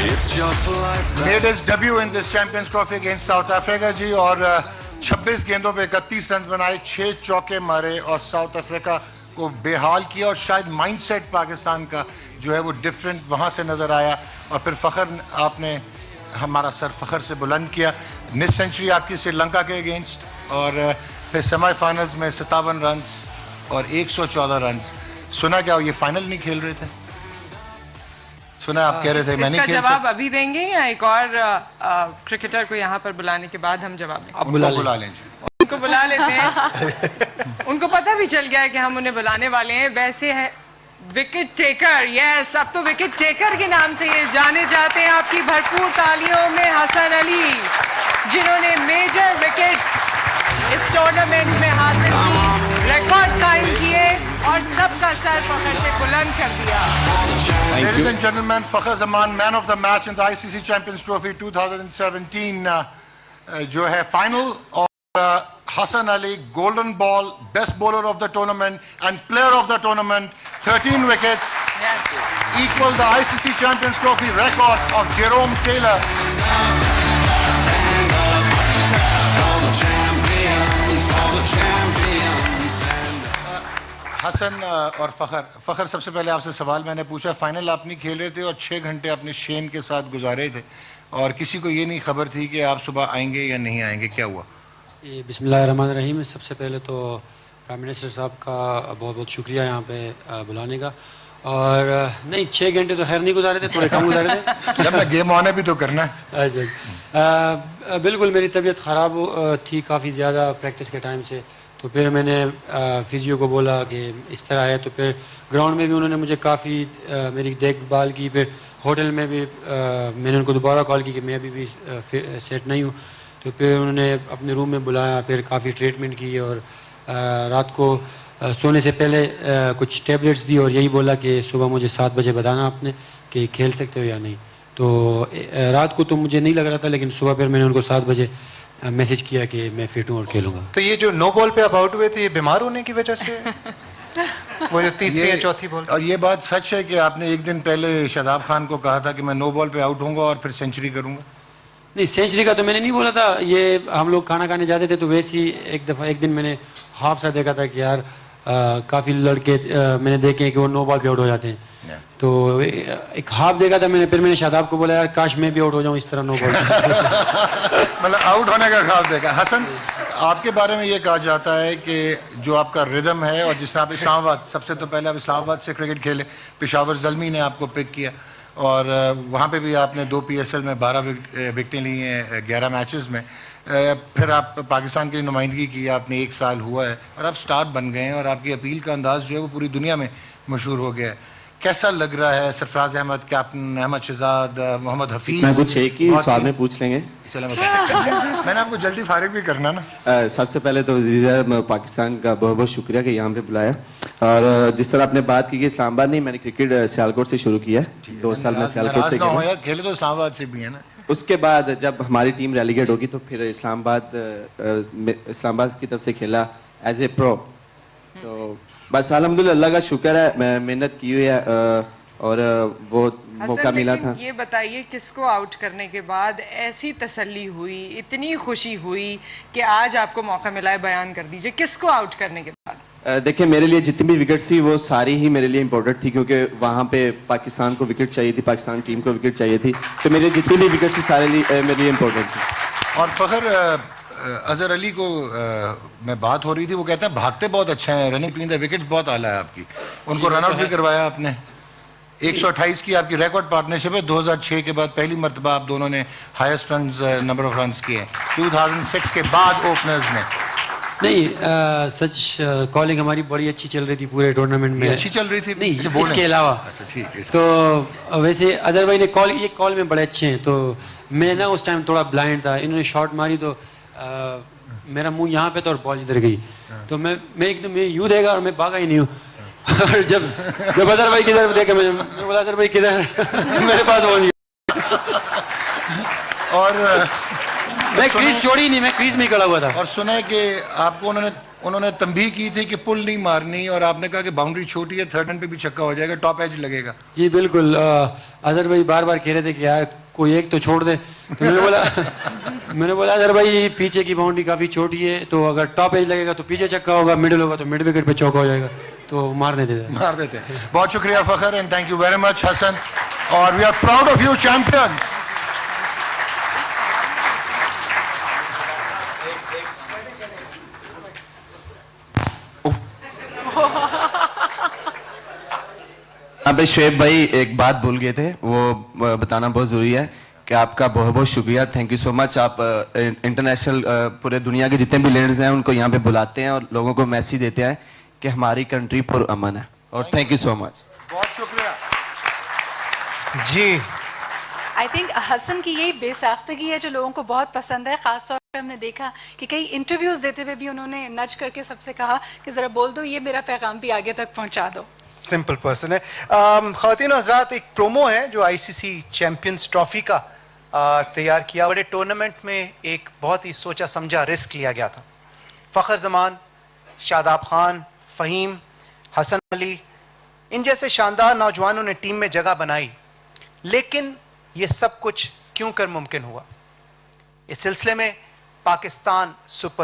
Made his debut in this Champions Trophy against South Africa जी, और 26 गेंदों पे 31 run बनाए, 6 चौके मारे और साउथ अफ्रीका को बेहाल किया। और शायद माइंडसेट पाकिस्तान का जो है वो डिफरेंट वहां से नजर आया। और फिर फखर आपने हमारा सर फखर से बुलंद किया। मिस सेंचुरी आपकी श्रीलंका के अगेंस्ट, और फिर सेमीफाइनल्स में 57 रन और 114 रन। सुना क्या ये फाइनल नहीं खेल रहे थे? सुना आप कह रहे थे मैं नहीं खेल सकता। जवाब अभी देंगे या एक और क्रिकेटर को यहाँ पर बुलाने के बाद हम जवाब देंगे? आप बुला लें। उनको बुला लेते हैं। उनको पता भी चल गया है कि हम उन्हें बुलाने वाले हैं। वैसे है विकेट टेकर, यस, अब तो विकेट टेकर के नाम से ये जाने जाते हैं। आपकी भरपूर तालियों में हसन अली, जिन्होंने मेजर विकेट इस टूर्नामेंट में हासिल की, रिकॉर्ड कायम किए और सबका सर फखर से बुलंद कर दिया। Ladies and gentlemen, Fakhar Zaman, man of the match in the ICC Champions Trophy 2017 जो है फाइनल, और Hasan Ali, golden ball, best bowler of the tournament and player of the tournament, 13 wickets, equal the ICC Champions Trophy record of Jerome Taylor. Hasan और फखर सबसे पहले आपसे सवाल मैंने पूछा, फाइनल आप नहीं खेल रहे थे और 6 घंटे अपने शेम के साथ गुजारे थे, और किसी को ये नहीं खबर थी कि आप सुबह आएंगे या नहीं आएंगे, क्या हुआ? बिस्मिल्लाहिर्रहमानिर्रहीम। सबसे पहले तो प्राइम मिनिस्टर साहब का बहुत बहुत शुक्रिया यहाँ पे बुलाने का। और नहीं, 6 घंटे तो खैर नहीं गुजारे थे, थोड़े कम गुजारे थे। जब गेम ऑन है भी तो करना है। बिल्कुल, मेरी तबीयत ख़राब थी काफ़ी ज़्यादा प्रैक्टिस के टाइम से। तो फिर मैंने फिजियो को बोला कि इस तरह है, तो फिर ग्राउंड में भी उन्होंने मुझे काफ़ी मेरी देखभाल की। फिर होटल में भी मैंने उनको दोबारा कॉल की कि मैं अभी भी सेट नहीं हूँ। तो फिर उन्होंने अपने रूम में बुलाया, फिर काफ़ी ट्रीटमेंट की, और रात को सोने से पहले कुछ टैबलेट्स दी, और यही बोला कि सुबह मुझे 7 बजे बताना आपने कि खेल सकते हो या नहीं। तो रात को तो मुझे नहीं लग रहा था, लेकिन सुबह फिर मैंने उनको 7 बजे मैसेज किया कि मैं फिट हूँ और खेलूंगा। तो ये जो नो बॉल पे आप आउट हुए थे, ये बीमार होने की वजह से वो जो तीसरी या चौथी बॉल? और ये बात सच है कि आपने एक दिन पहले शादाब खान को कहा था कि मैं नो बॉल पे आउट होऊंगा और फिर सेंचुरी करूंगा? नहीं, सेंचुरी का तो मैंने नहीं बोला था। ये हम लोग खाना खाने जाते थे, तो वैसे ही एक दिन मैंने ख्वाब सा देखा था कि यार काफ़ी लड़के मैंने देखे कि वो नो बॉल पे आउट हो जाते हैं। तो एक ख्वाब देखा था मैंने, फिर मैंने शादाब को बोला यार काश मैं भी आउट हो जाऊं इस तरह नो बॉल। मतलब आउट होने का ख्वाब देखा। हसन, आपके बारे में ये कहा जाता है कि जो आपका रिदम है, और जिसमें आप इस्लामाबाद, सबसे तो पहले आप इस्लामाबाद से क्रिकेट खेले, पेशावर ज़ल्मी ने आपको पिक किया, और वहाँ पे भी आपने 2 PSL में 12 विकेटें ली हैं 11 मैचेस में। फिर आप पाकिस्तान की नुमाइंदगी की, आपने 1 साल हुआ है और आप स्टार बन गए हैं, और आपकी अपील का अंदाज जो है वो पूरी दुनिया में मशहूर हो गया है। कैसा लग रहा है? सरफराज अहमद, कैप्टन अहमद शहजाद, मोहम्मद हफीज, मैं कुछ एक ही सवाल में पूछ लेंगे। मैंने आपको जल्दी फारिग भी करना ना। सबसे पहले तो पाकिस्तान का बहुत बहुत शुक्रिया कि यहाँ पे बुलाया। और जिस तरह आपने बात की कि इस्लामाबाद नहीं, मैंने क्रिकेट सियालकोट से शुरू किया है। 2 साल में सियालकोट से खेला। खेले तो इस्लामाबाद से भी है ना। उसके बाद जब हमारी टीम रेलीगेट होगी तो फिर इस्लामाबाद की तरफ से खेला एज ए प्रो। तो बस अल्हम्दुलिल्लाह अल्लाह का शुक्र है, मैं मेहनत की हुई है और वो मौका मिला था। ये बताइए, किसको आउट करने के बाद ऐसी तसल्ली हुई, इतनी खुशी हुई कि आज आपको मौका मिला है? बयान कर दीजिए, किसको आउट करने के बाद? देखिए, मेरे लिए जितनी भी विकेट थी वो सारी ही मेरे लिए इंपॉर्टेंट थी, क्योंकि वहां पे पाकिस्तान को विकेट चाहिए थी, पाकिस्तान टीम को विकेट चाहिए थी। तो मेरे जितनी भी विकेट थी सारे मेरे लिए इंपॉर्टेंट थी। और फखर, अजहर अली को मैं बात हो रही थी, वो कहते हैं भागते बहुत अच्छे हैं, रनिंग बिटवीन द विकेट्स बहुत आला है आपकी। उनको रन आउट भी करवाया आपने। 128 की आपकी रिकॉर्ड पार्टनरशिप है। 2006 के बाद पहली मर्तबा आप दोनों ने highest run number of runs किए। 2006 के बाद ओपनर्स ने नहीं, सच कॉलिंग हमारी बड़ी अच्छी चल रही थी पूरे टूर्नामेंट में। अच्छी चल रही थी? नहीं, इसके अलावा। अच्छा, ठीक है। तो वैसे अजहर भाई ने कॉल में बड़े अच्छे हैं। तो मैं ना उस टाइम थोड़ा ब्लाइंड था, इन्होंने शॉट मारी तो मेरा मुंह यहाँ पे था और बॉल इधर गई। तो मैं एकदम यूं देगा और मैं भागा ही नहीं हूँ। और जब अजहर भाई किधर देखा, मैं बोला अजहर भाई किधर? मेरे पास बॉल नहीं। और मैं क्रीज छोड़ी नहीं, मैं क्रीज में खड़ा हुआ था। और सुना है कि आपको उन्होंने انہوں نے تنبیہ کی تھی کہ پل نہیں مارنی اور آپ نے کہا کہ باؤنڈری چھوٹی ہے, تھرڈ رن پہ بھی چھکا ہو جائے گا, ٹاپ ایج لگے گا. جی بالکل. اظہر بھائی بار بار کہہ رہے تھے کہ یار کوئی ایک تو چھوڑ دے, تو میں نے بولا اظہر بھائی پیچھے کی باؤنڈری کافی چھوٹی ہے, تو اگر ٹاپ ایج لگے گا تو پیچھے چھکا ہوگا, مڈل ہوگا تو مڈ وکٹ پہ چوکا ہو جائے گا, تو مار دیتے. بہت شکریہ Fakhar, and thank you very much Hasan, اور we are proud of you champions. اب شعیب بھائی ایک بات بھول گئے تھے, وہ بتانا بہت ضروری ہے کہ آپ کا بہت بہت شکریہ, تھینک یو سو مچ. آپ انٹرنیشنل پورے دنیا کے جتنے بھی لیڈرز ہیں ان کو یہاں پہ بلاتے ہیں اور لوگوں کو میسیج دیتے ہیں کہ ہماری کنٹری پر امن ہے, اور تھینک یو سو مچ. بہت شکریہ. جی آئی تھنک حسن کی یہی بے ساختگی ہے جو لوگوں کو بہت پسند ہے. خاص طور پہ ہم نے دیکھا کہ کئی انٹرویوز دیتے ہوئے بھی انہوں نے نچ کر کے سب سے کہا کہ ذرا بول دو, یہ میرا پیغام بھی آگے تک پہنچا دو. سمپل پرسن ہے. خواتین و حضرات, ایک پرومو ہے جو آئی سی سی چیمپئنز ٹرافی کا تیار کیا. بڑے ٹورنامنٹ میں ایک بہت ہی سوچا سمجھا رسک لیا گیا تھا. فخر زمان, شاداب خان, فہیم, حسن علی, ان جیسے شاندار نوجوانوں نے ٹیم میں جگہ بنائی. لیکن یہ سب کچھ کیوں کر ممکن ہوا؟ اس سلسلے میں پاکستان سپر